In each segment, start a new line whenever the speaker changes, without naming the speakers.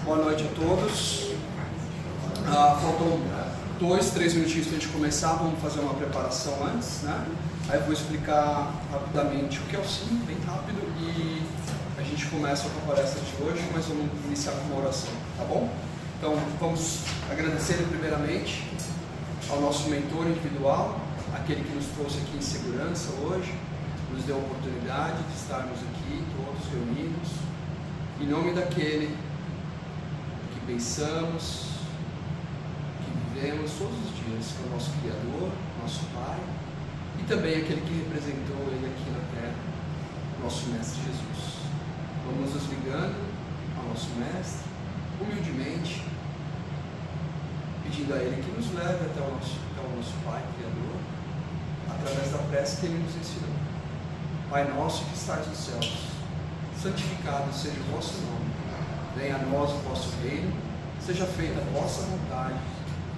Boa noite a todos. Faltam 2, 3 minutinhos para a gente começar. Vamos fazer uma preparação antes, né? Aí eu vou explicar rapidamente o que é o SIM, bem rápido, e a gente começa com a palestra de hoje, mas vamos iniciar com uma oração, tá bom? Então vamos agradecer primeiramente ao nosso mentor individual, aquele que nos trouxe aqui em segurança hoje, nos deu a oportunidade de estarmos aqui todos reunidos, em nome daquele que pensamos, que vivemos todos os dias, que é o nosso Criador, nosso Pai, e também aquele que representou Ele aqui na Terra, nosso Mestre Jesus. Vamos nos ligando ao nosso Mestre, humildemente, pedindo a Ele que nos leve até o nosso Pai Criador, através da prece que Ele nos ensinou. Pai nosso que estás nos céus, santificado seja o vosso nome. Venha a nós o vosso reino, seja feita a vossa vontade,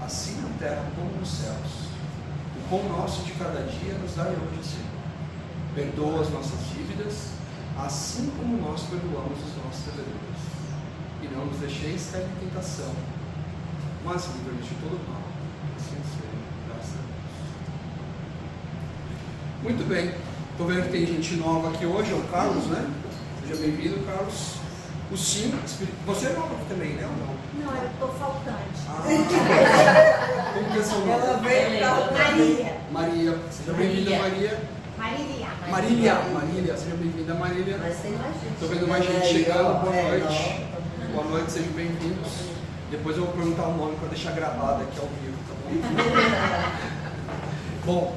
assim na terra como nos céus. O pão nosso de cada dia nos dai hoje, Senhor. Perdoa as nossas dívidas, assim como nós perdoamos os nossos devedores. E não nos deixeis cair em tentação, mas livra-nos de todo mal. Assim seja, graças a Deus. Muito bem. Estou vendo que tem gente nova aqui hoje, é o Carlos, né? Seja bem-vindo, Carlos. O Sim, você é nova aqui também, né? Ou não?
Não, eu estou faltante.
Como que é seu nome?
Ela veio Maria.
Maria, seja bem-vinda, Maria. Marília, seja bem-vinda, Marília.
Mas tem mais gente.
Estou vendo mais gente chegando, boa noite. Boa noite, sejam bem-vindos. Depois eu vou perguntar o nome para deixar gravado aqui ao vivo, tá bom? Bom,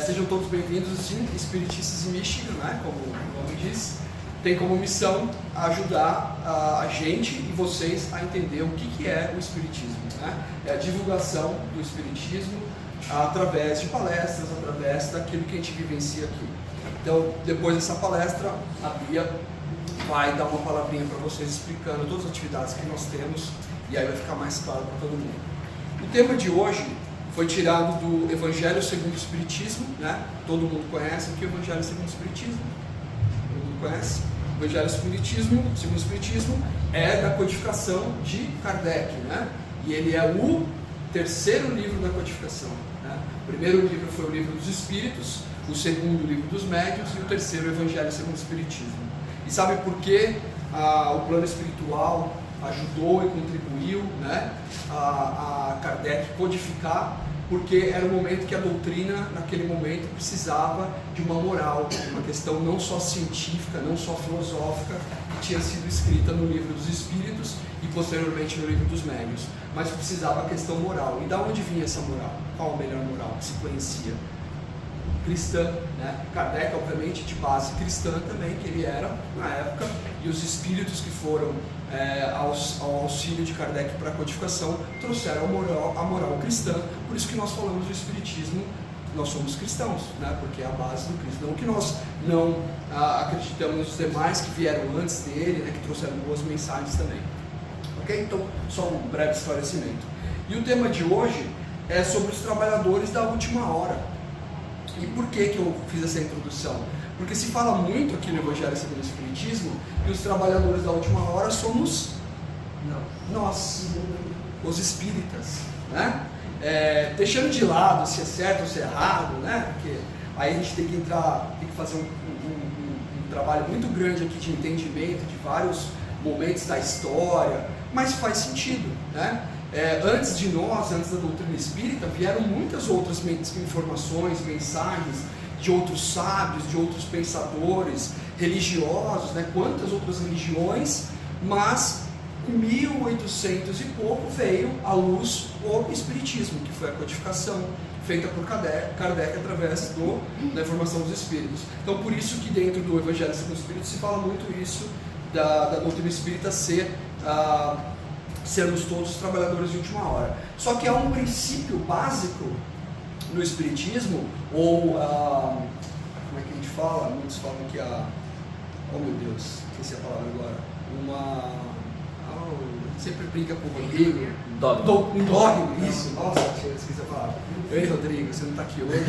sejam todos bem-vindos. O Sim, Espiritistas em Michigan, né? Como o nome diz, tem como missão ajudar a gente e vocês a entender o que é o Espiritismo, né? É a divulgação do Espiritismo através de palestras, através daquilo que a gente vivencia aqui. Então, depois dessa palestra, a Bia vai dar uma palavrinha para vocês explicando todas as atividades que nós temos, e aí vai ficar mais claro para todo mundo. O tema de hoje foi tirado do Evangelho segundo o Espiritismo, né? Todo mundo conhece o que é o Evangelho segundo o Espiritismo? Todo mundo conhece? O Evangelho segundo o Espiritismo é da codificação de Kardec, né? E ele é o terceiro livro da codificação, né? O primeiro livro foi o Livro dos Espíritos, o segundo o Livro dos Médiuns e o terceiro o Evangelho segundo o Espiritismo. E sabe por que o plano espiritual ajudou e contribuiu, né, a Kardec codificar? Porque era um momento que a doutrina, naquele momento, precisava de uma moral, uma questão não só científica, não só filosófica, que tinha sido escrita no Livro dos Espíritos e posteriormente no Livro dos Médiuns, mas precisava a questão moral. E da onde vinha essa moral? Qual a melhor moral que se conhecia? Cristã, né? Kardec, obviamente, de base cristã também, que ele era na época, e os espíritos que foram ao auxílio de Kardec para a codificação trouxeram a moral cristã. Por isso que nós falamos do Espiritismo, nós somos cristãos, né? Porque é a base do Cristo. Não que nós não acreditamos nos demais que vieram antes dele, né? Que trouxeram boas mensagens também. Ok? Então, só um breve esclarecimento. E o tema de hoje é sobre os trabalhadores da última hora. E por que eu fiz essa introdução? Porque se fala muito aqui no Evangelho segundo o Espiritismo que os trabalhadores da última hora somos nós, os espíritas, né? Deixando de lado se é certo ou se é errado, né? Porque aí a gente tem que fazer um trabalho muito grande aqui de entendimento de vários momentos da história, mas faz sentido, né? Antes de nós, antes da doutrina espírita, vieram muitas outras informações, mensagens de outros sábios, de outros pensadores, religiosos, né? Quantas outras religiões, mas em 1800 e pouco veio à luz o Espiritismo, que foi a codificação feita por Kardec através da informação dos Espíritos. Então, por isso que dentro do Evangelho segundo o Espírito se fala muito isso, da doutrina espírita sermos todos trabalhadores de última hora. Só que há um princípio básico no Espiritismo, ou como é que a gente fala? Muitos falam que oh meu Deus, esqueci a palavra agora. Sempre brinca com o Rodrigo. Um dogma, isso. Nossa, eu esqueci a palavra. Ei, Rodrigo, você não está aqui hoje.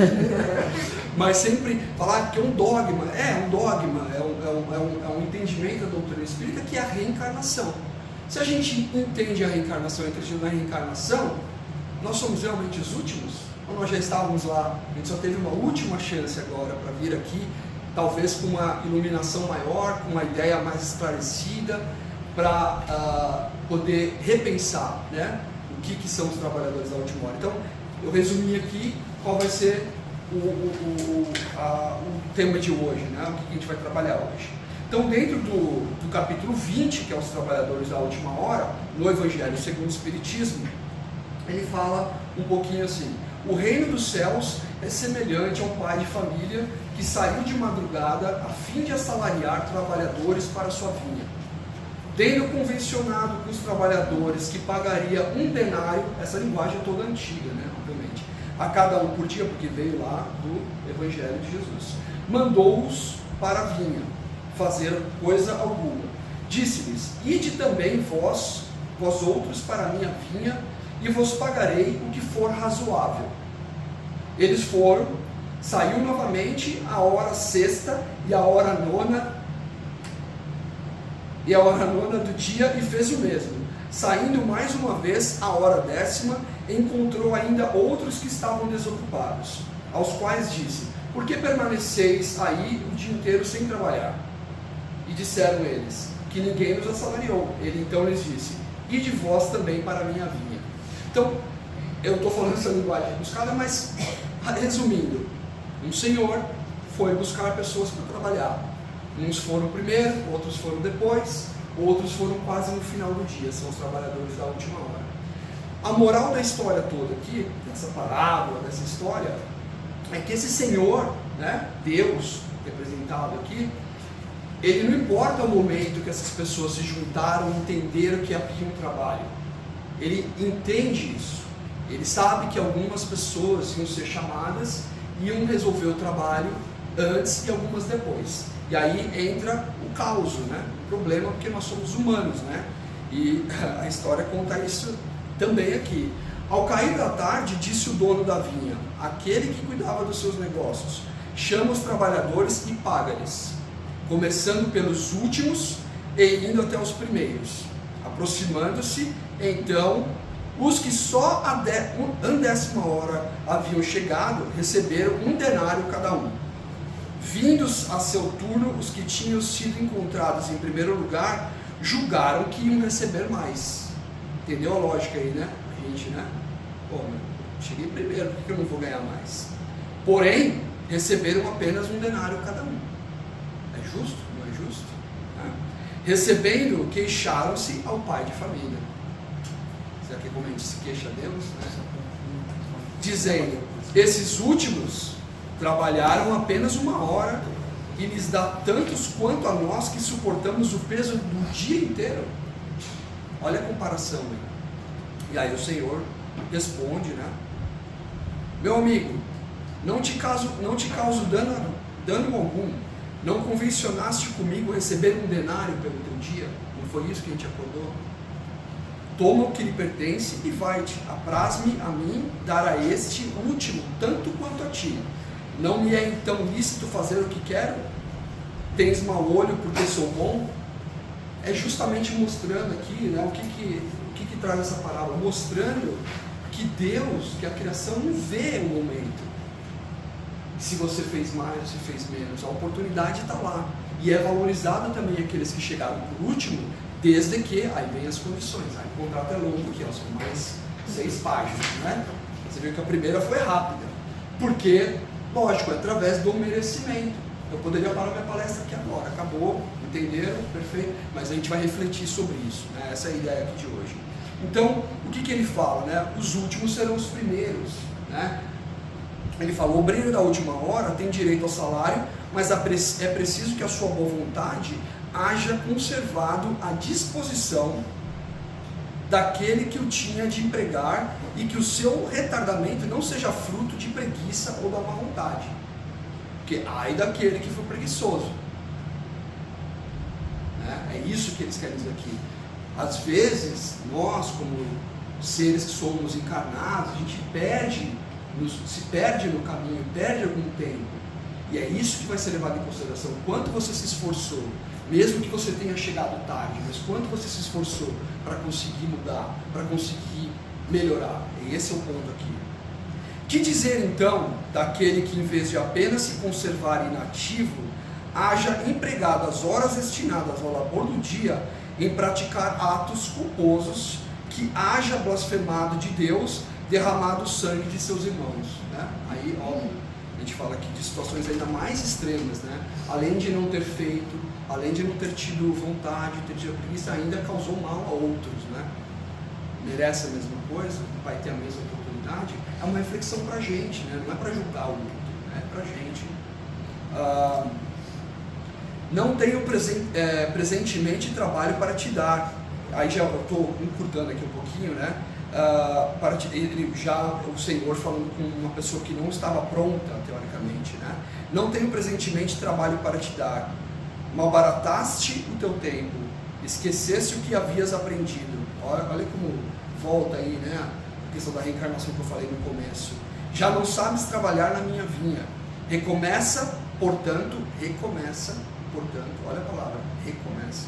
Mas sempre falar que é um dogma. É um dogma, é um entendimento da doutrina espírita que é a reencarnação. Se a gente entende a reencarnação, acredita na reencarnação, nós somos realmente os últimos? Ou nós já estávamos lá? A gente só teve uma última chance agora para vir aqui, talvez com uma iluminação maior, com uma ideia mais esclarecida, para poder repensar, né, o que são os trabalhadores da última hora. Então, eu resumi aqui qual vai ser o tema de hoje, né, o que a gente vai trabalhar hoje. Então, dentro do capítulo 20, que é os trabalhadores da última hora, no Evangelho segundo o Espiritismo, ele fala um pouquinho assim: o reino dos céus é semelhante a um pai de família que saiu de madrugada a fim de assalariar trabalhadores para sua vinha. Tendo convencionado com os trabalhadores que pagaria um denário, essa linguagem é toda antiga, né, obviamente, a cada um por dia, porque veio lá do Evangelho de Jesus, mandou-os para a vinha fazer coisa alguma. Disse-lhes: ide também vós outros para a minha vinha, e vos pagarei o que for razoável. Eles foram, saiu novamente a hora sexta e a hora nona do dia, e fez o mesmo. Saindo mais uma vez a hora 10ª, encontrou ainda outros que estavam desocupados, aos quais disse: por que permaneceis aí o dia inteiro sem trabalhar? E disseram eles: que ninguém nos assalariou. Ele então lhes disse: ide vós também para a minha vinha. Então, eu estou falando essa linguagem buscada, mas resumindo, um senhor foi buscar pessoas para trabalhar. Uns foram primeiro, outros foram depois, outros foram quase no final do dia, são os trabalhadores da última hora. A moral da história toda aqui, dessa parábola, dessa história, é que esse senhor, né, Deus representado aqui, ele não importa o momento que essas pessoas se juntaram e entenderam que havia um trabalho. Ele entende isso. Ele sabe que algumas pessoas iam ser chamadas, iam resolver o trabalho antes e algumas depois. E aí entra o caos, né? O problema, porque nós somos humanos, né? E a história conta isso também aqui. Ao cair da tarde, disse o dono da vinha, aquele que cuidava dos seus negócios: chama os trabalhadores e paga-lhes, começando pelos últimos e indo até os primeiros. Aproximando-se, então, os que só a 10ª hora haviam chegado, receberam um denário cada um. Vindos a seu turno, os que tinham sido encontrados em primeiro lugar, julgaram que iam receber mais. Entendeu a lógica aí, né? A gente, né? Pô, cheguei primeiro, por que eu não vou ganhar mais? Porém, receberam apenas um denário cada um. É justo? Não é justo? Né? Recebendo, queixaram-se ao pai de família. Será que como a gente se queixa a Deus? Né? Dizendo: esses últimos trabalharam apenas uma hora e lhes dá tantos quanto a nós que suportamos o peso do dia inteiro. Olha a comparação aí. E aí o Senhor responde, né? Meu amigo, não te causo dano algum. Não convencionaste comigo receber um denário pelo teu dia? Não foi isso que a gente acordou? Toma o que lhe pertence e vai-te. Apraz-me a mim dar a este último tanto quanto a ti. Não me é então lícito fazer o que quero? Tens mau olho porque sou bom? É justamente mostrando aqui, né, o que traz essa parábola, mostrando que Deus, que a criação não vê o momento, se você fez mais ou se fez menos. A oportunidade está lá, e é valorizado também aqueles que chegaram por último, desde que, aí vem as condições, aí o contrato é longo aqui, ó, são mais 6 páginas, né? Você viu que a primeira foi rápida, porque, lógico, é através do merecimento. Eu poderia parar minha palestra aqui agora, acabou, entenderam? Perfeito? Mas a gente vai refletir sobre isso, né? Essa é a ideia aqui de hoje. Então, o que ele fala, né? Os últimos serão os primeiros, né? Ele fala: o obreiro da última hora tem direito ao salário, mas é preciso que a sua boa vontade haja conservado a disposição daquele que o tinha de empregar, e que o seu retardamento não seja fruto de preguiça ou da má vontade. Porque ai daquele que for preguiçoso, né? É isso que eles querem dizer aqui. Às vezes, nós, como seres que somos encarnados, a gente se perde no caminho, perde algum tempo. E é isso que vai ser levado em consideração. Quanto você se esforçou? Mesmo que você tenha chegado tarde, mas quanto você se esforçou para conseguir mudar, para conseguir melhorar? E esse é o ponto aqui. Que dizer então daquele que, em vez de apenas se conservar inativo, haja empregado as horas destinadas ao labor do dia em praticar atos culposos, que haja blasfemado de Deus, derramado o sangue de seus irmãos, né? Aí, óbvio, a gente fala aqui de situações ainda mais extremas, né? Além de não ter feito, além de não ter tido vontade, ter tido preguiça, ainda causou mal a outros, né? Merece a mesma coisa, vai ter a mesma oportunidade. É uma reflexão para a gente, né? Não é para julgar o outro, é para a gente. Não tenho presentemente trabalho para te dar. Aí já estou encurtando aqui um pouquinho, né? O Senhor falando com uma pessoa que não estava pronta, teoricamente, né? Não tenho presentemente trabalho para te dar. Malbarataste o teu tempo, esqueceste o que havias aprendido. Olha como volta aí, né? A questão da reencarnação que eu falei no começo. Já não sabes trabalhar na minha vinha. Recomeça, portanto, olha a palavra, recomeça.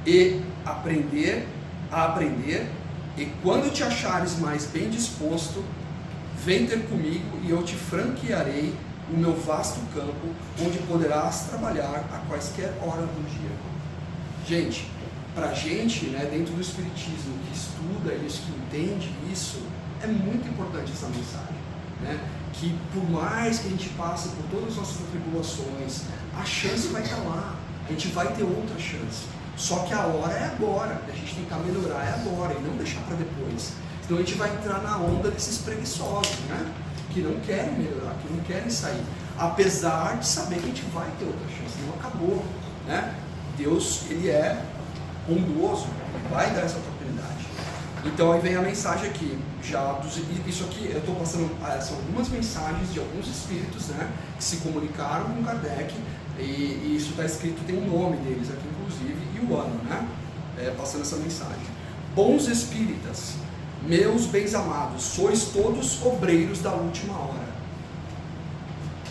E aprender a aprender, e quando te achares mais bem disposto, vem ter comigo e eu te franquearei o meu vasto campo, onde poderás trabalhar a quaisquer hora do dia. Gente, pra gente, né, dentro do Espiritismo, que estuda isso, que entende isso, é muito importante essa mensagem, né? Que por mais que a gente passe por todas as nossas atribulações, a chance vai estar lá, a gente vai ter outra chance. Só que a hora é agora, a gente tentar melhorar é agora e não deixar para depois. Senão a gente vai entrar na onda desses preguiçosos, né? Que não querem melhorar, que não querem sair. Apesar de saber que a gente vai ter outra chance, não acabou, né? Deus, Ele é bondoso, Ele vai dar essa oportunidade. Então aí vem a mensagem aqui, isso aqui eu estou passando, são algumas mensagens de alguns espíritos, né? Que se comunicaram com Kardec. E isso está escrito, tem o nome deles aqui inclusive, e o ano, né? Passando essa mensagem. Bons espíritas, meus bens amados, sois todos obreiros da última hora.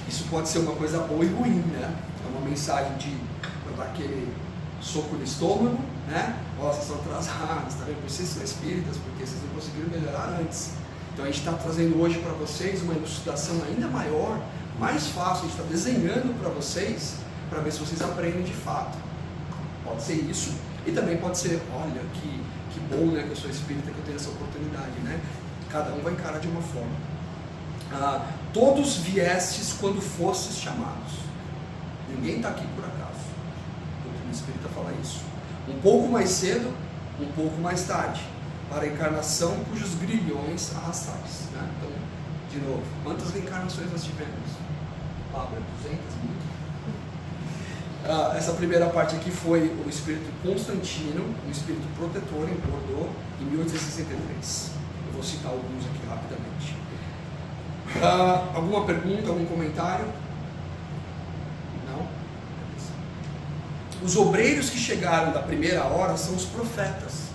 Isso pode ser uma coisa boa e ruim, né? É uma mensagem para dar aquele soco no estômago, né? Ó, vocês estão atrasados, tá vendo? Vocês são espíritas, porque vocês não conseguiram melhorar antes. Então a gente está trazendo hoje para vocês uma elucidação ainda maior, mais fácil, a gente está desenhando para vocês, para ver se vocês aprendem de fato. Pode ser isso, e também pode ser, olha, que bom, né, que eu sou espírita, que eu tenho essa oportunidade, né? Cada um vai encarar de uma forma. Todos viestes quando fostes chamados. Ninguém está aqui por acaso. O doutrina espírita fala isso. Um pouco mais cedo, um pouco mais tarde, para a encarnação cujos grilhões arrastais, né? Então, de novo, quantas reencarnações nós tivemos? Pablo, 200 mil. Essa primeira parte aqui foi o espírito Constantino, um espírito protetor em Bordeaux, em 1863. Eu vou citar alguns aqui rapidamente. Alguma pergunta, algum comentário? Não? Os obreiros que chegaram da primeira hora são os profetas,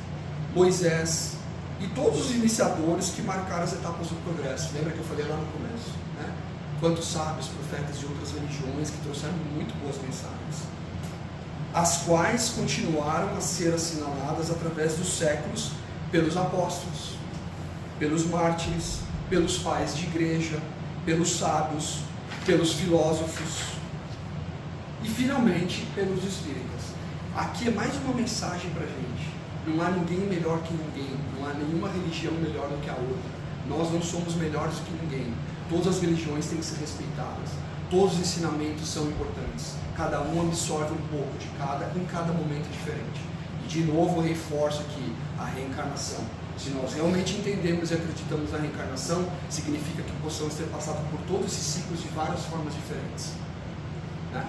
Moisés e todos os iniciadores que marcaram as etapas do progresso. Lembra que eu falei lá no começo, né? Quantos sábios, profetas de outras religiões que trouxeram muito boas mensagens, as quais continuaram a ser assinaladas através dos séculos pelos apóstolos, pelos mártires, pelos pais de igreja, pelos sábios, pelos filósofos e finalmente pelos espíritas. Aqui é mais uma mensagem para a gente. Não há ninguém melhor que ninguém, não há nenhuma religião melhor do que a outra. Nós não somos melhores do que ninguém. Todas as religiões têm que ser respeitadas. Todos os ensinamentos são importantes. Cada um absorve um pouco de cada, em cada momento diferente. E de novo eu reforço aqui a reencarnação. Se nós realmente entendemos e acreditamos na reencarnação, significa que possamos ter passado por todos esses ciclos de várias formas diferentes, né?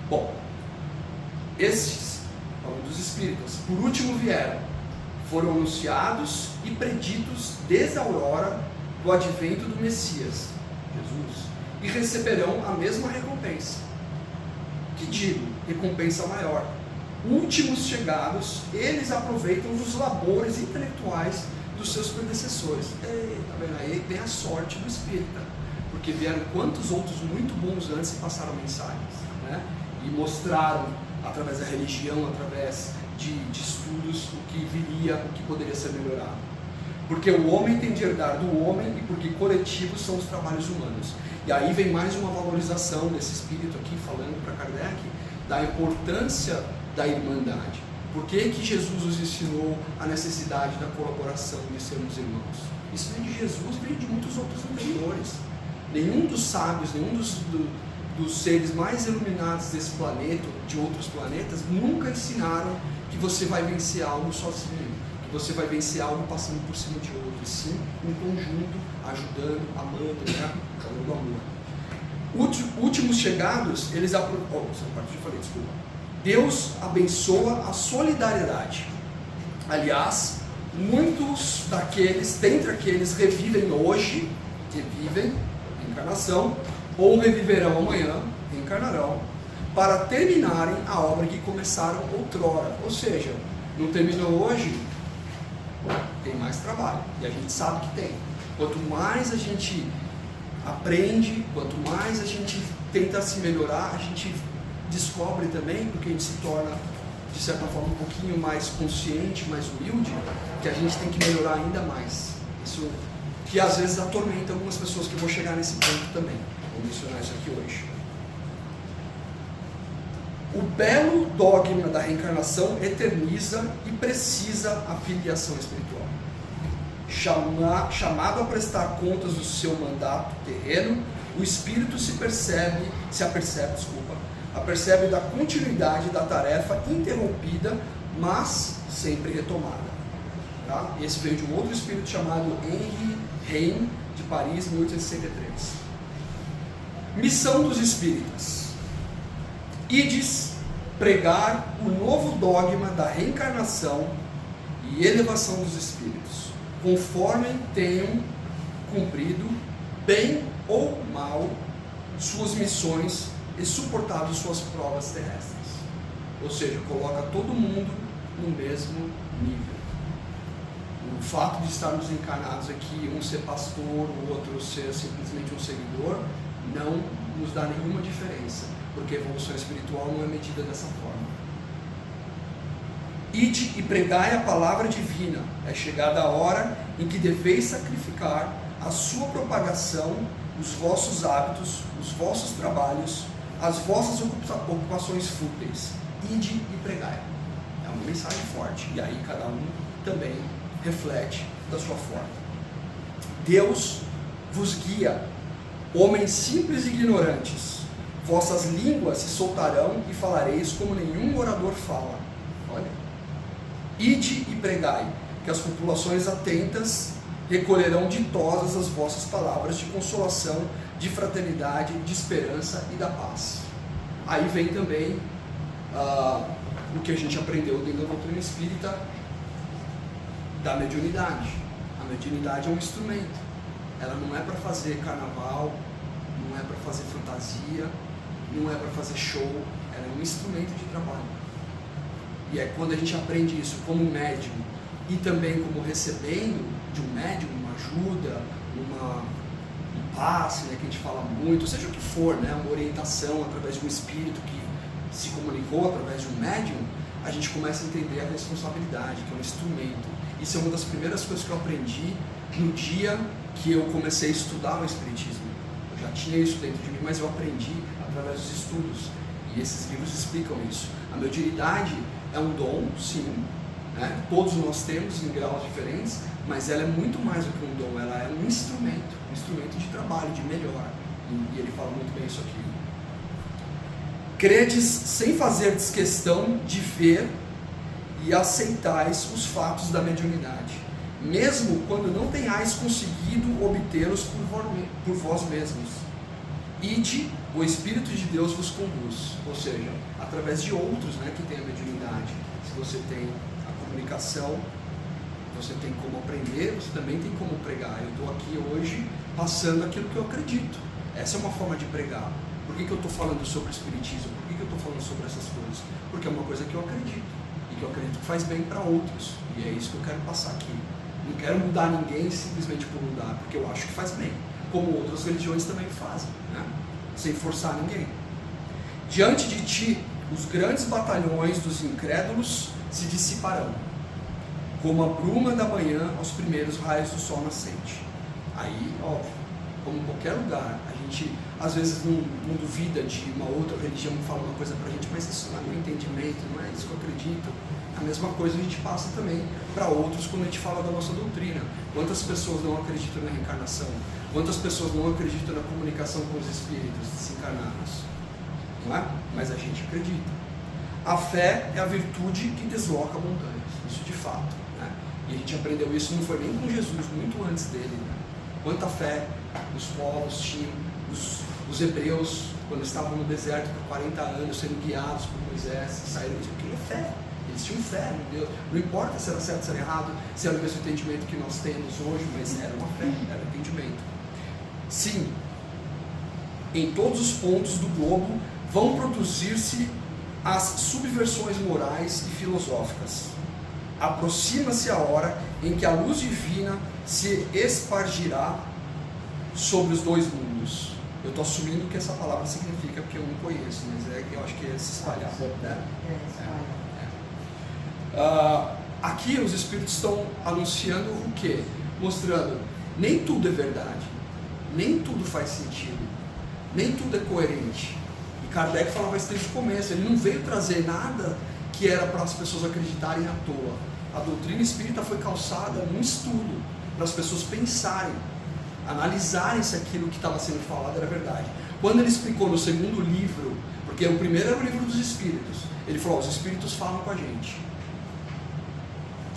Bom, estes, falando dos espíritos, por último vieram, foram anunciados e preditos desde a aurora do advento do Messias, Jesus, e receberão a mesma recompensa. Que digo, recompensa maior. Últimos chegados, eles aproveitam dos labores intelectuais dos seus predecessores. Tá vendo? Aí tem a sorte do espírita, porque vieram quantos outros muito bons antes e passaram mensagens, né? E mostraram através da religião, através de estudos, o que viria, o que poderia ser melhorado. Porque o homem tem de herdar do homem e porque coletivos são os trabalhos humanos. E aí vem mais uma valorização desse espírito aqui, falando para Kardec, da importância da irmandade. Por que que Jesus nos ensinou a necessidade da colaboração de sermos irmãos? Isso vem de Jesus e vem de muitos outros anteriores. Nenhum dos sábios, nenhum dos seres mais iluminados desse planeta, de outros planetas, nunca ensinaram que você vai vencer algo sozinho, que você vai vencer algo passando por cima de outro, e sim em conjunto, ajudando, amando, né? Falando do amor. Últimos chegados, eles Deus abençoa a solidariedade. Aliás, muitos daqueles, dentre aqueles revivem hoje, revivem, encarnação, ou reviverão amanhã, reencarnarão, para terminarem a obra que começaram outrora. Ou seja, não terminou hoje, tem mais trabalho. E a gente sabe que tem. Quanto mais a gente aprende, quanto mais a gente tenta se melhorar, a gente descobre também, porque a gente se torna, de certa forma, um pouquinho mais consciente, mais humilde, que a gente tem que melhorar ainda mais. Isso que às vezes atormenta algumas pessoas, que eu vou chegar nesse ponto também. Vou mencionar isso aqui hoje. O belo dogma da reencarnação eterniza e precisa a filiação espiritual. Chamado a prestar contas do seu mandato terreno, o espírito se apercebe da continuidade da tarefa interrompida, mas sempre retomada. Tá? Esse veio de um outro espírito chamado Henri Rein, de Paris, 1863. Missão dos espíritas: ides pregar o novo dogma da reencarnação e elevação dos espíritos, conforme tenham cumprido, bem ou mal, suas missões e suportado suas provas terrestres. Ou seja, coloca todo mundo no mesmo nível. O fato de estarmos encarnados aqui, um ser pastor, o outro ser simplesmente um seguidor, não nos dá nenhuma diferença, porque a evolução espiritual não é medida dessa forma. Ide e pregai a palavra divina. É chegada a hora em que deveis sacrificar a sua propagação, os vossos hábitos, os vossos trabalhos, as vossas ocupações fúteis. Ide e pregai. É uma mensagem forte. E aí cada um também reflete da sua forma. Deus vos guia, homens simples e ignorantes. Vossas línguas se soltarão e falareis como nenhum orador fala. Olha. Ide e pregai, que as populações atentas recolherão ditosas as vossas palavras de consolação, de fraternidade, de esperança e da paz. Aí vem também o que a gente aprendeu dentro da doutrina espírita da mediunidade. A mediunidade é um instrumento. Ela não é para fazer carnaval, não é para fazer fantasia, não é para fazer show, ela é um instrumento de trabalho. E é quando a gente aprende isso como médium e também como recebendo de um médium uma ajuda, um passe, né, que a gente fala muito, seja o que for, né, uma orientação através de um espírito que se comunicou através de um médium, a gente começa a entender a responsabilidade, que é um instrumento. Isso é uma das primeiras coisas que eu aprendi no dia que eu comecei a estudar o Espiritismo. Eu já tinha isso dentro de mim, mas eu aprendi através dos estudos. E esses livros explicam isso. A mediunidade é um dom, sim, né? Todos nós temos em graus diferentes, mas ela é muito mais do que um dom, ela é um instrumento de trabalho, de melhora. E ele fala muito bem isso aqui. Credes sem fazerdes questão de ver e aceitais os fatos da mediunidade, mesmo quando não tenhais conseguido obtê-los por vós mesmos. Ide, o Espírito de Deus vos conduz, ou seja, através de outros, né, que tem a mediunidade. Se você tem a comunicação, você tem como aprender, você também tem como pregar. Eu estou aqui hoje passando aquilo que eu acredito. Essa é uma forma de pregar. Por que eu estou falando sobre o Espiritismo? Por que eu estou falando sobre essas coisas? Porque é uma coisa que eu acredito. E que eu acredito que faz bem para outros. E é isso que eu quero passar aqui. Não quero mudar ninguém simplesmente por mudar, porque eu acho que faz bem. Como outras religiões também fazem, né? Sem forçar ninguém. Diante de ti, os grandes batalhões dos incrédulos se dissiparão, como a bruma da manhã aos primeiros raios do sol nascente. Aí, óbvio, como em qualquer lugar, a gente às vezes não duvida de uma outra religião que fala uma coisa pra gente, mas isso não é meu entendimento, não é isso que eu acredito. A mesma coisa a gente passa também para outros quando a gente fala da nossa doutrina. Quantas pessoas não acreditam na reencarnação? Quantas pessoas não acreditam na comunicação com os espíritos desencarnados? Não é? Mas a gente acredita. A fé é a virtude que desloca montanhas, isso de fato. Né? E a gente aprendeu isso, não foi nem com Jesus, muito antes dele. Né? Quanta fé os povos tinham, os hebreus, quando estavam no deserto por 40 anos, sendo guiados por Moisés, saíram de aquilo é fé. Eles tinham fé em Deus. Não importa se era certo ou se era errado, se era o mesmo entendimento que nós temos hoje, mas era uma fé, era um entendimento. Sim, em todos os pontos do globo vão produzir-se as subversões morais e filosóficas. Aproxima-se a hora em que a luz divina se espargirá sobre os dois mundos. Eu estou assumindo que essa palavra significa, porque eu não conheço, mas eu acho que é se espalhar. Né? Aqui os espíritos estão anunciando o quê? Mostrando, nem tudo é verdade, nem tudo faz sentido, nem tudo é coerente. E Kardec falava isso desde o começo, ele não veio trazer nada que era para as pessoas acreditarem à toa. A doutrina espírita foi calçada num estudo, para as pessoas pensarem, analisarem se aquilo que estava sendo falado era verdade. Quando ele explicou no segundo livro, porque o primeiro era o livro dos espíritos, ele falou, os espíritos falam com a gente.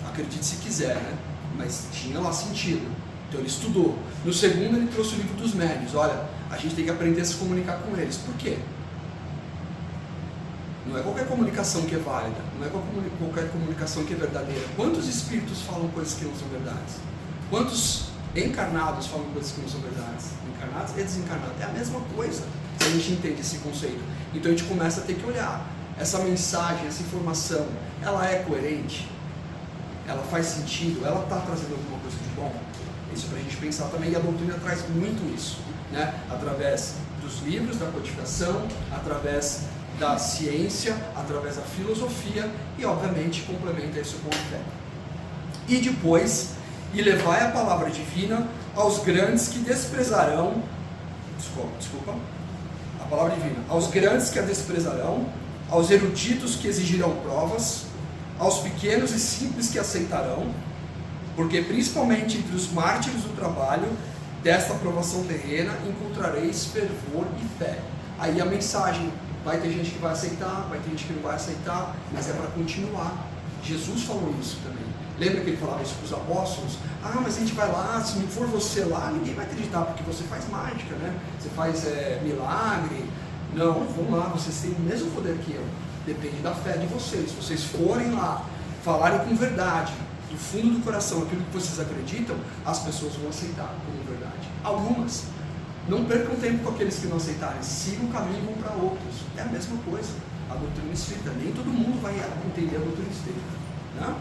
Acredite se quiser, né? Mas tinha lá sentido. Então ele estudou. No segundo ele trouxe o livro dos médiuns. Olha, a gente tem que aprender a se comunicar com eles. Por quê? Não é qualquer comunicação que é válida, não é qualquer comunicação que é verdadeira. Quantos espíritos falam coisas que não são verdades? Quantos encarnados falam coisas que não são verdades? Encarnados e desencarnados. É a mesma coisa, se a gente entende esse conceito. Então a gente começa a ter que olhar. Essa mensagem, essa informação, ela é coerente? Ela faz sentido? Ela está trazendo alguma coisa de bom? Isso para a gente pensar também, e a doutrina traz muito isso, né? Através dos livros, da codificação, através da ciência, através da filosofia e, obviamente, complementa isso com a fé. E depois, e levai a palavra divina aos grandes que desprezarão, desculpa, a palavra divina, aos grandes que a desprezarão, aos eruditos que exigirão provas, aos pequenos e simples que aceitarão, porque principalmente entre os mártires do trabalho desta aprovação terrena encontrareis fervor e fé. Aí a mensagem, vai ter gente que vai aceitar, vai ter gente que não vai aceitar, mas é para continuar. Jesus falou isso também. Lembra que ele falava isso para os apóstolos? Ah, mas a gente vai lá, se não for você lá, ninguém vai acreditar, porque você faz mágica, né? Você faz milagre. Não, vamos lá, vocês têm o mesmo poder que eu. Depende da fé de vocês. Se vocês forem lá, falarem com verdade, do fundo do coração, aquilo que vocês acreditam, as pessoas vão aceitar como verdade. Algumas. Não percam tempo com aqueles que não aceitarem. Sigam o caminho e vão para outros. É a mesma coisa. A doutrina espírita. Nem todo mundo vai entender a doutrina espírita. Né?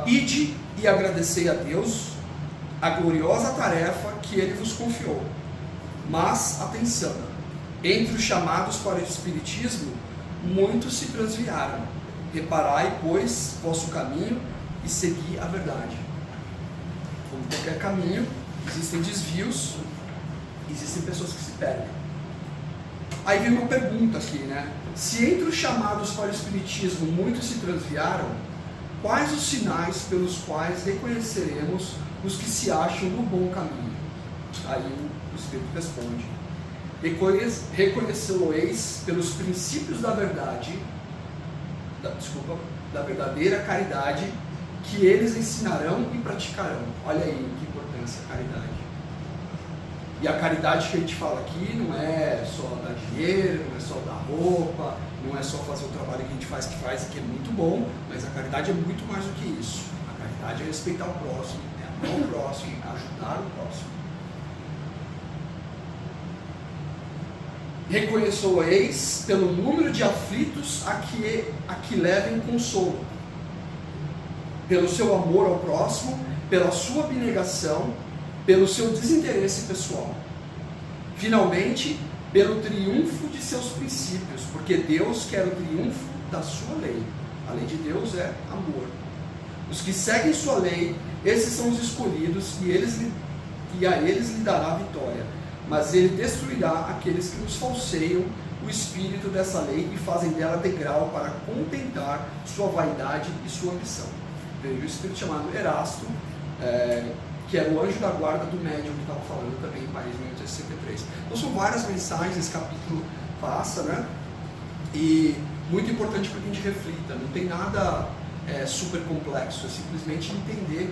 Ide e agradecei a Deus a gloriosa tarefa que Ele vos confiou. Mas, atenção, entre os chamados para o Espiritismo, muitos se transviaram. Reparai, pois, vosso caminho e segui a verdade. Como qualquer caminho, existem desvios, existem pessoas que se perdem. Aí vem uma pergunta aqui, né? Se entre os chamados para o Espiritismo muitos se transviaram, quais os sinais pelos quais reconheceremos os que se acham no bom caminho? Aí o Espírito responde: reconhecê-lo-eis pelos princípios da verdade, da verdadeira caridade, que eles ensinarão e praticarão. Olha aí que importância a caridade. E a caridade que a gente fala aqui não é só dar dinheiro, não é só dar roupa, não é só fazer o trabalho que a gente faz, que é muito bom, mas a caridade é muito mais do que isso. A caridade é respeitar o próximo, é amar o próximo, é ajudar o próximo. Reconhecê-lo-eis pelo número de aflitos a que levem consolo, pelo seu amor ao próximo, pela sua abnegação, pelo seu desinteresse pessoal. Finalmente, pelo triunfo de seus princípios, porque Deus quer o triunfo da sua lei. A lei de Deus é amor. Os que seguem sua lei, esses são os escolhidos, e a eles lhe dará a vitória. Mas ele destruirá aqueles que nos falseiam o espírito dessa lei e fazem dela degrau para contentar sua vaidade e sua ambição. Veja o espírito chamado Erasto, que era o anjo da guarda do médium que estava falando também em Paris 1863. Então são várias mensagens, esse capítulo passa, né? E muito importante para que a gente reflita, não tem nada super complexo, é simplesmente entender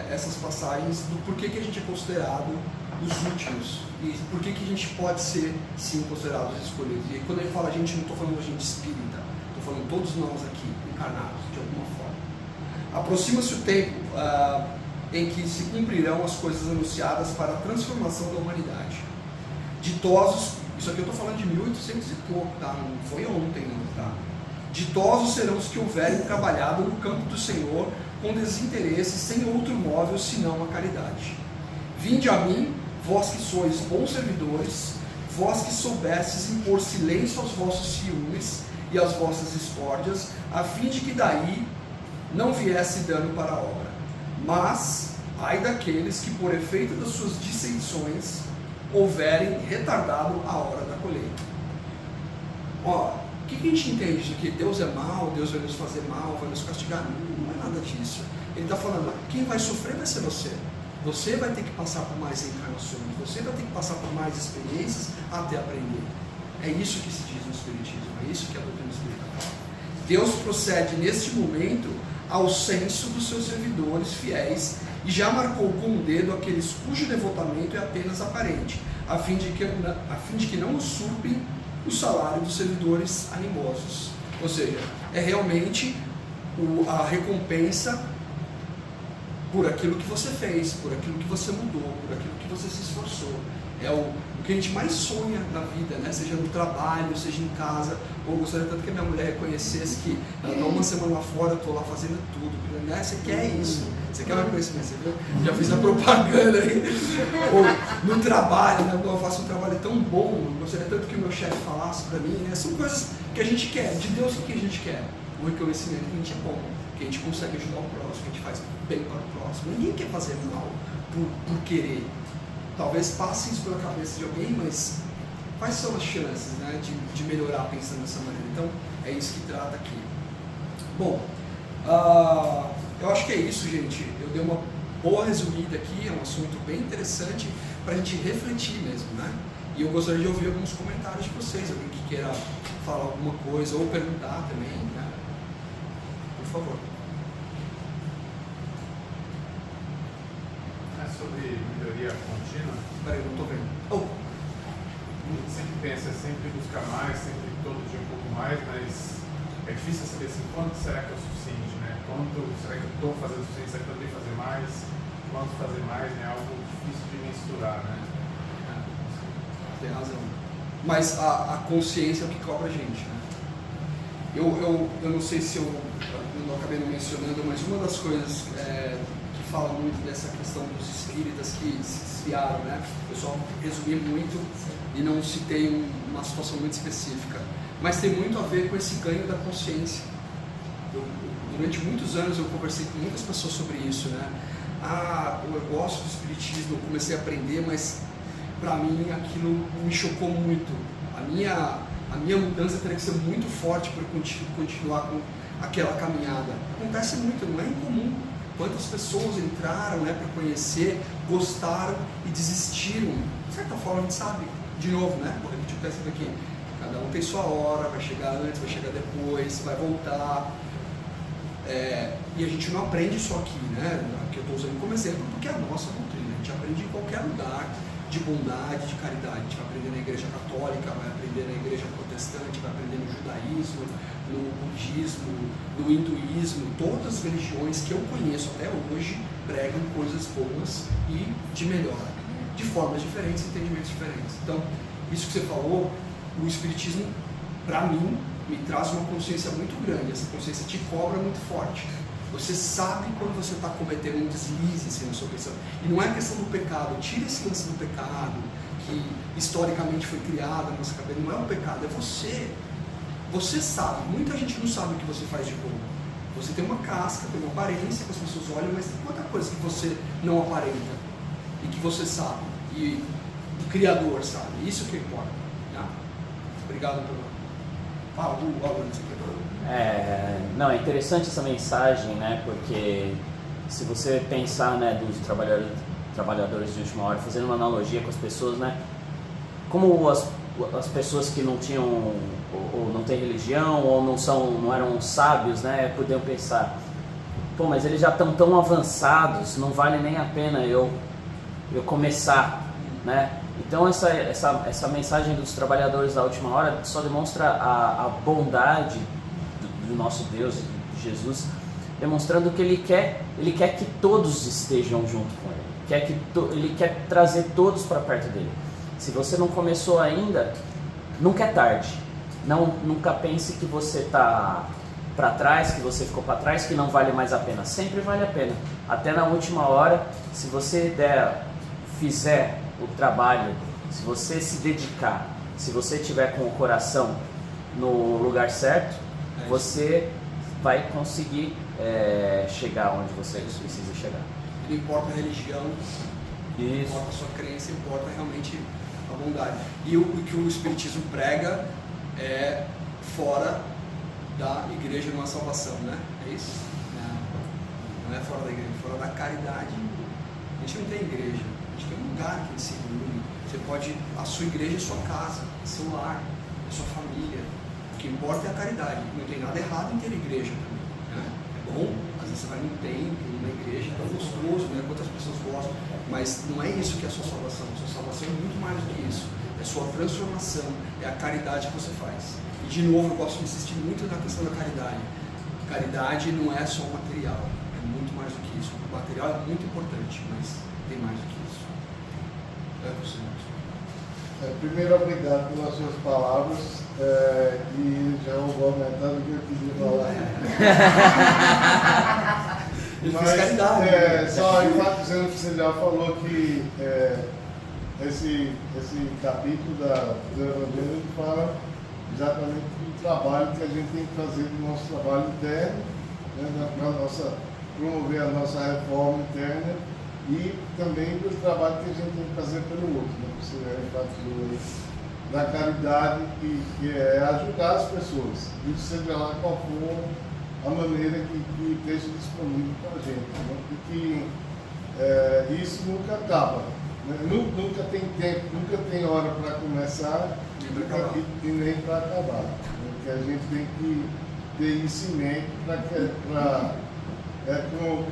essas passagens do porquê que a gente é considerado os últimos e porquê que a gente pode ser sim considerado os escolhidos. E quando ele fala a gente, não estou falando a gente espírita, estou falando todos nós aqui, encarnados de alguma forma. Aproxima-se o tempo em que se cumprirão as coisas anunciadas para a transformação da humanidade. Ditosos, isso aqui eu estou falando de 1800 e pouco, tá? Não foi ontem não, tá? Ditosos serão os que houverem trabalhado no campo do Senhor com desinteresse, sem outro móvel senão a caridade. Vinde a mim, vós que sois bons servidores, vós que soubestes impor silêncio aos vossos ciúmes e às vossas discórdias, a fim de que daí não viesse dano para a obra. Mas, ai daqueles que por efeito das suas dissensões houverem retardado a hora da colheita. Ó, o que a gente entende de que Deus é mau, Deus vai nos fazer mal, vai nos castigar? Não é nada disso. Ele está falando, quem vai sofrer vai ser você. Você vai ter que passar por mais encarnações, você vai ter que passar por mais experiências até aprender. É isso que se diz no Espiritismo, é isso que a doutrina espírita fala. Deus procede neste momento ao censo dos seus servidores fiéis e já marcou com o dedo aqueles cujo devotamento é apenas aparente, a fim de que não usurpem o salário dos servidores animosos. Ou seja, é realmente a recompensa por aquilo que você fez, por aquilo que você mudou, por aquilo que você se esforçou. É o que a gente mais sonha na vida, né? Seja no trabalho, seja em casa. Ou gostaria tanto que a minha mulher reconhecesse que ela está uma semana lá fora, eu estou lá fazendo tudo, né? Você quer isso, você quer um reconhecimento, você viu? Já fiz a propaganda aí. Ou no trabalho, né? Eu faço um trabalho tão bom, eu gostaria tanto que o meu chefe falasse para mim, né? São coisas que a gente quer, de Deus o que a gente quer? O reconhecimento que a gente é bom, que a gente consegue ajudar o próximo, que a gente faz bem para o próximo. Ninguém quer fazer mal por querer. Talvez passe isso pela cabeça de alguém, mas quais são as chances, né, de melhorar pensando dessa maneira? Então, é isso que trata aqui. Bom, eu acho que é isso, gente. Eu dei uma boa resumida aqui, é um assunto bem interessante para a gente refletir mesmo, né? E eu gostaria de ouvir alguns comentários de vocês, alguém que queira falar alguma coisa ou perguntar também, né? Por favor.
Sobre melhoria contínua.
Peraí, não estou vendo.
A gente sempre pensa, sempre buscar mais, sempre todo dia um pouco mais, mas é difícil saber assim, quanto será que é o suficiente, né? Quanto será que eu estou fazendo o suficiente? Será que eu tenho que fazer mais? Quanto fazer mais é algo difícil de mensurar, né?
Tem razão. Mas a consciência é o que cobra a gente, né? Eu não sei se eu não acabei não mencionando, mas uma das coisas que fala muito dessa questão dos espíritas que se desviaram, né? Eu só resumi muito e não citei uma situação muito específica, mas tem muito a ver com esse ganho da consciência. Durante muitos anos eu conversei com muitas pessoas sobre isso, né? Eu gosto do espiritismo, eu comecei a aprender, mas para mim aquilo me chocou muito. A minha mudança teria que ser muito forte para continuar com aquela caminhada. Acontece muito, não é incomum. Quantas pessoas entraram, né, para conhecer, gostaram e desistiram. De certa forma a gente sabe, de novo, né? Vou repetir o texto aqui. Cada um tem sua hora, vai chegar antes, vai chegar depois, vai voltar. E a gente não aprende só aqui, né? Aqui eu estou usando como exemplo porque é a nossa doutrina. A gente aprende em qualquer lugar de bondade, de caridade. A gente vai aprender na igreja católica, vai aprender na igreja protestante, vai aprender no judaísmo, no budismo, no hinduísmo. Todas as religiões que eu conheço até hoje pregam coisas boas e de melhor, de formas diferentes, entendimentos diferentes. Então, isso que você falou, o espiritismo, para mim, me traz uma consciência muito grande. Essa consciência te cobra muito forte. Você sabe quando você está cometendo um deslize assim, na sua pensão. E não é questão do pecado. Tira esse lance do pecado, que historicamente foi criada na nossa cabeça. Não é um pecado, é você. Você sabe, muita gente não sabe o que você faz de bom. Você tem uma casca, tem uma aparência que as pessoas olham, mas tem quanta coisa que você não aparenta e que você sabe, e o Criador sabe, isso que importa. Né? Obrigado pelo...
Não, é interessante essa mensagem, né? Porque se você pensar, né, dos trabalhadores de última hora, fazendo uma analogia com as pessoas, né? Como as pessoas que não tinham ou não têm religião ou não eram sábios, né, podiam pensar, pô, mas eles já estão tão avançados, não vale nem a pena eu começar, né? Então essa mensagem dos trabalhadores da última hora só demonstra a bondade do nosso Deus, de Jesus, demonstrando que Ele quer que todos estejam junto com Ele, Ele quer trazer todos para perto dele. Se você não começou ainda, nunca é tarde. Nunca pense que você está para trás, que você ficou para trás, que não vale mais a pena. Sempre vale a pena. Até na última hora, se você fizer o trabalho, se você se dedicar, se você tiver com o coração no lugar certo, você vai conseguir chegar onde você precisa chegar.
Não importa a religião,
Isso.
não importa a sua crença, importa realmente a bondade. E o que o Espiritismo prega é fora da igreja não há salvação, né? É isso? Não é fora da igreja, é fora da caridade. A gente não tem igreja, a gente tem um lugar que se reúne. Você pode, a sua igreja é sua casa, é seu lar, é sua família. O que importa é a caridade. Não tem nada errado em ter igreja também, né? É bom, às vezes você vai num templo, numa igreja, é tão gostoso, né? Quantas pessoas gostam, mas não é isso que é a sua salvação. A sua salvação é muito mais do que isso. É a sua transformação, é a caridade que você faz. E de novo, eu gosto de insistir muito na questão da caridade. Caridade não é só o material, é muito mais do que isso. O material é muito importante, mas tem mais do que isso. É você,
primeiro, obrigado pelas suas palavras e já vou aumentar o que eu queria falar.
Ele fez caridade.
Só enfatizando que você já falou que esse capítulo do Evangelho fala exatamente do trabalho que a gente tem que fazer do nosso trabalho interno, né, promover a nossa reforma interna e também do trabalho que a gente tem que fazer pelo outro, né? Você enfatizou aí, da caridade, que é ajudar as pessoas, isso seja lá qual for a maneira que esteja disponível para a gente, né? Porque isso nunca acaba, né? Nunca tem tempo, nunca tem hora para começar e nem para acabar, né? Que a gente tem que ter isso em mente como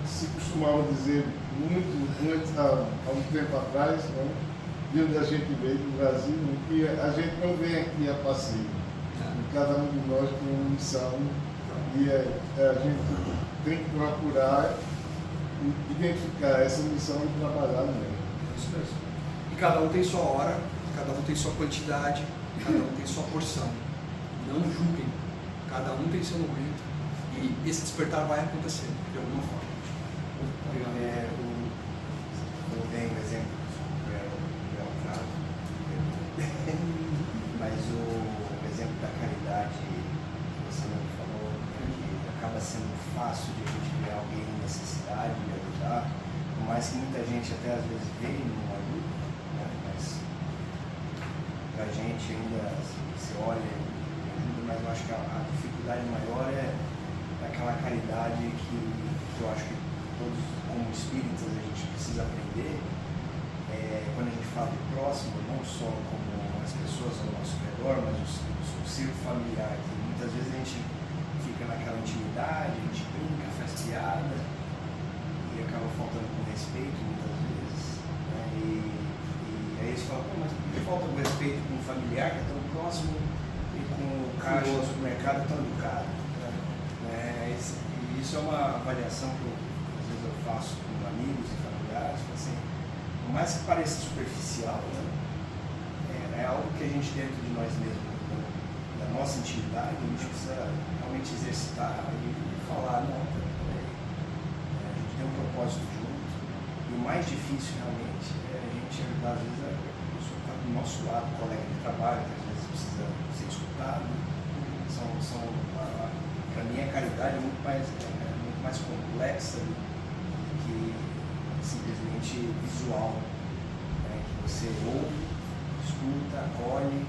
se costumava dizer muito há um tempo atrás, né? De onde a gente veio do Brasil, que a gente não vem aqui a passeio. Cada um de nós tem uma missão e a gente tem que procurar identificar essa missão e trabalhar nela.
Isso mesmo. E cada um tem sua hora, cada um tem sua quantidade, cada um tem sua porção. Não julguem, cada um tem seu momento e esse despertar vai acontecer de alguma forma. Obrigado.
Eu dei um exemplo do caso, mas o exemplo da caridade que você não falou, que acaba sendo fácil de a gente ver alguém em necessidade e ajudar, por mais que muita gente até às vezes veja não ajuda, né? Mas pra gente ainda se olha e ajuda, mas eu acho que a dificuldade maior é aquela caridade que eu acho que todos como espíritas a gente precisa aprender. Quando a gente fala do próximo, não só como as pessoas ao nosso redor, mas o círculo familiar, que muitas vezes a gente fica naquela intimidade, a gente brinca, faz piada e acaba faltando com respeito muitas vezes, né? E aí você fala, mas por que falta com respeito com o familiar que é tão próximo e com o caixa do supermercado tão educado? Né? E isso é uma avaliação que às vezes eu faço com amigos e familiares, assim, por mais que pareça superficial, né? É algo que a gente dentro de nós mesmos, da nossa intimidade, a gente precisa realmente exercitar e falar, não, a gente tem um propósito junto, e o mais difícil realmente é a gente às vezes pessoa que está do nosso lado, colega de trabalho, que às vezes precisa ser escutado. Para mim, a caridade é muito mais complexa do que simplesmente visual, né? Que você ouve, escuta, acolhe,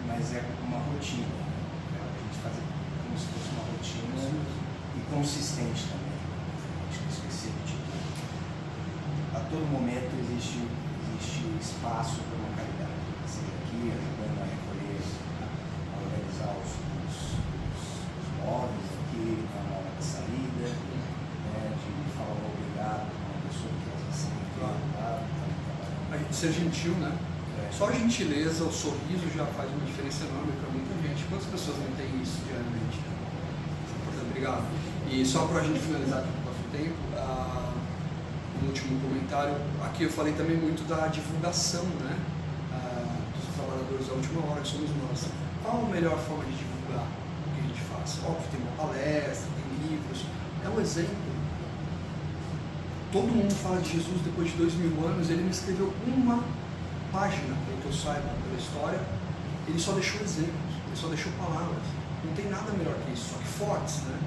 mas é uma rotina. Né? A gente faz como se fosse uma rotina e consistente também. Acho que esqueci de tipo. A todo momento existe espaço para uma caridade. Seja aqui, ajudando a recolher, a organizar os móveis aqui, na hora da saída, né, de falar um obrigado para uma pessoa que às vezes não tem ajudado,
A gente ser gentil, né? Só a gentileza, o sorriso já faz uma diferença enorme para muita gente. Quantas pessoas não têm isso diariamente? Portanto, obrigado. E só para a gente finalizar aqui no nosso tempo, no último comentário, aqui eu falei também muito da divulgação, né? Dos trabalhadores da última hora, que somos nós. Qual a melhor forma de divulgar o que a gente faz? Óbvio, tem uma palestra, tem livros, é um exemplo. Todo mundo fala de Jesus depois de 2000 anos, ele não escreveu uma página, pelo que eu saiba, pela história, ele só deixou exemplos, ele só deixou palavras. Não tem nada melhor que isso, só que fortes, né?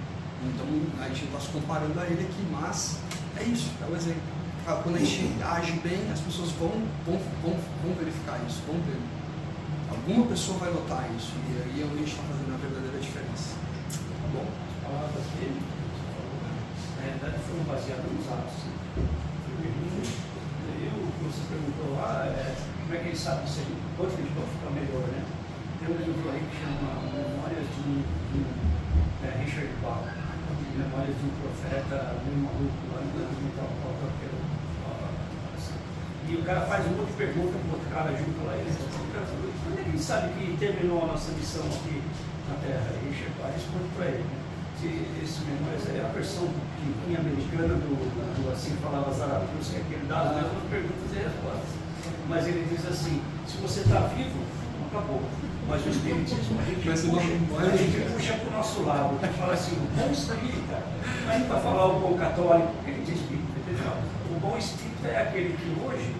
Então a gente não está se comparando a ele aqui, mas é isso, é o exemplo. Quando a gente age bem, as pessoas vão verificar isso, vão ver. Alguma pessoa vai notar isso, e aí é onde a gente está fazendo a verdadeira diferença. Tá bom?
As palavras dele, na realidade, foram baseadas nos atos. Você perguntou lá, como é que ele sabe isso aí? Quanto que a gente pode ficar melhor, né? Tem um livro aí que chama Memórias de Richard Bach, Memórias de um Profeta meio maluco, lá no mental. E o cara faz um monte de pergunta para o outro cara junto lá, e ele responde, quando é que a gente sabe que terminou a nossa missão aqui na Terra? E Richard Bach responde para ele, né? Esse Memórias é a versão em americana do assim falava Zaratustra, que ele dá as mesmas perguntas e respostas. Mas ele diz assim, se você está vivo, não acabou. Mas o Espiritismo a gente puxa para o nosso lado, a gente fala assim, o bom espírita, não é para falar o bom católico, porque ele diz espírita, entendeu? O bom espírita é aquele que hoje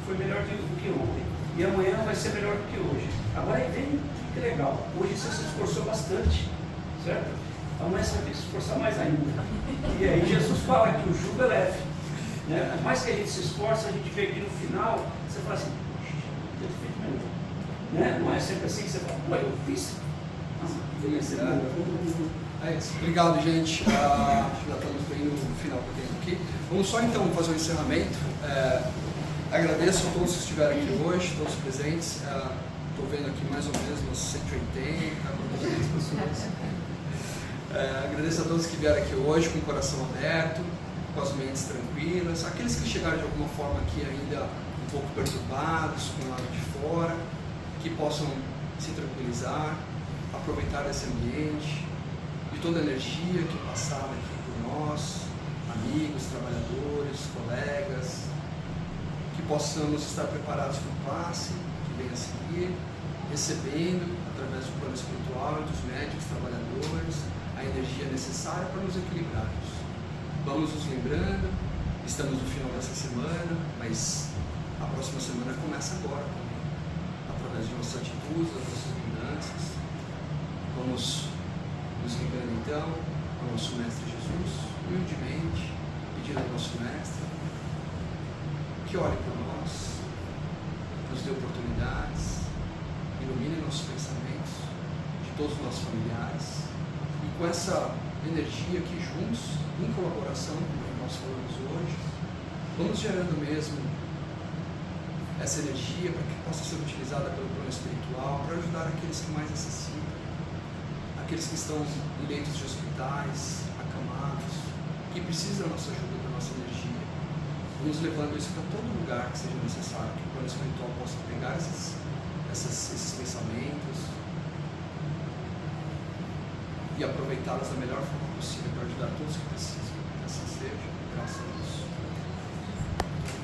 foi melhor do que ontem, e amanhã vai ser melhor do que hoje. Agora aí vem, que legal, hoje você se esforçou bastante, certo? Amanhã você vai ter que se esforçar mais ainda. E aí Jesus fala que o jugo é leve. Né? Por mais que a gente se esforce, a gente vê que no final, você fala assim, poxa, eu ter feito melhor. Né? Não é sempre assim que você fala, pô, eu fiz.
É isso. Obrigado, gente. Já estamos bem no final do tempo aqui. Vamos só então fazer um encerramento. Agradeço a todos que estiveram aqui hoje, todos presentes. Estou vendo aqui mais ou menos umas 180 pessoas. Agradeço a todos que vieram aqui hoje com o coração aberto, com as mentes tranquilas, aqueles que chegaram de alguma forma aqui ainda um pouco perturbados, com o lado de fora, que possam se tranquilizar, aproveitar esse ambiente, de toda a energia que é passada aqui por nós, amigos, trabalhadores, colegas, que possamos estar preparados para o passe que vem a seguir, recebendo, através do plano espiritual e dos médicos, trabalhadores, a energia necessária para nos equilibrarmos. Vamos nos lembrando, estamos no final dessa semana, mas a próxima semana começa agora também, através de nossas atitudes, das nossas mudanças. Vamos nos lembrando então ao nosso Mestre Jesus, humildemente, pedindo ao nosso Mestre que olhe por nós, nos dê oportunidades, ilumine nossos pensamentos, de todos os nossos familiares, e com essa energia aqui juntos, em colaboração com o que nós falamos hoje, vamos gerando mesmo essa energia para que possa ser utilizada pelo plano espiritual para ajudar aqueles que mais necessitam, aqueles que estão em leitos de hospitais, acamados, que precisam da nossa ajuda, da nossa energia. Vamos levando isso para todo lugar que seja necessário, que o plano espiritual possa pegar esses pensamentos e aproveitá-los da melhor forma possível para ajudar todos que precisam. Que assim seja, graças a Deus.